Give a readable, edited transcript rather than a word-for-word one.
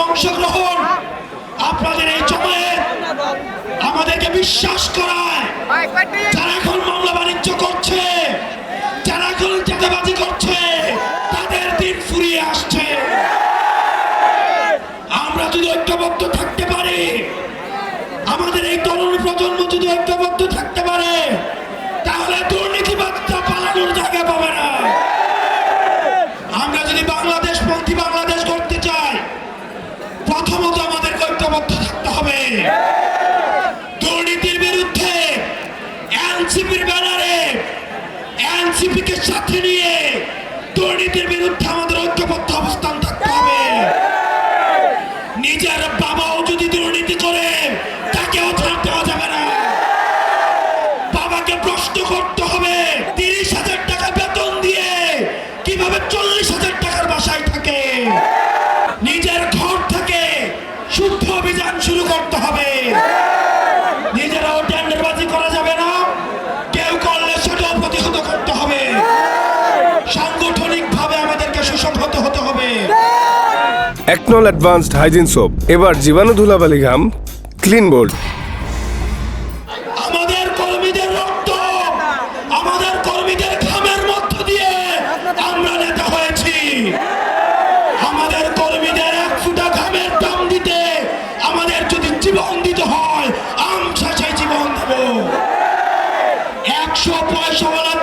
অংশগ্রহণ, আপনাদের এই জমায়েত আমাদেরকে বিশ্বাস করায় যারা এখন মামলা বাণিজ্য করছে, যারা এখন চাঁদাবাজি করছে, তাদের দিন ফুরিয়ে আসছে। আমরা যদি ঐক্যবদ্ধ থাকতে পারি, আমাদের এই তরুণ প্রজন্ম যদি ঐক্যবদ্ধ থাকতে পারে, তাহলে দুর্নীতিবাদটা পালানোর জায়গা পাবে না। আমরা যদি বাংলাদেশপন্থী বাংলাদেশ করতে চাই, প্রথমত আমাদের ঐক্যবদ্ধ থাকতে হবে। দুর্নীতির বিরুদ্ধে এনসিপির ব্যানারে, এনসিপি কে সাথে নিয়ে দুর্নীতির বিরুদ্ধে আমাদের ঐক্যবদ্ধ অবস্থান থাকতে হবে। নিজের বাবাও যদি দুর্নীতি করে, তাকেও ছাড় দেওয়া যাবে না। বাবাকে প্রশ্ন করতে হবে, 30,000 টাকা বেতন দিয়ে কিভাবে 40,000 টাকার বাসায় থাকে। নিজের ঘর থেকে শুদ্ধ অভিযান শুরু করতে হবে। নিজেরাও টেন্ডারবাজি করা যাবে না, কেউ করলে সেটাও প্রতিহত করতে হবে। সাংগঠনিকভাবে আমাদেরকে সুসংহত হতে হবে। একনল অ্যাডভান্সড হাইজিন সোপ, এবার জীবাণু ধুলাবালি ঘাম ক্লিন বোল্ড। আমাদের কর্মীদের রক্ত, আমাদের কর্মীদের ঘামের মধ্য দিয়ে আমরা নেতা হয়েছি। আমাদের কর্মীদের এক ফুটা ঘামের দাম দিতে আমাদের যদি জীবন দিতে হয়, আমরা সেই জীবন দেব। 100 পয়সাওয়ালা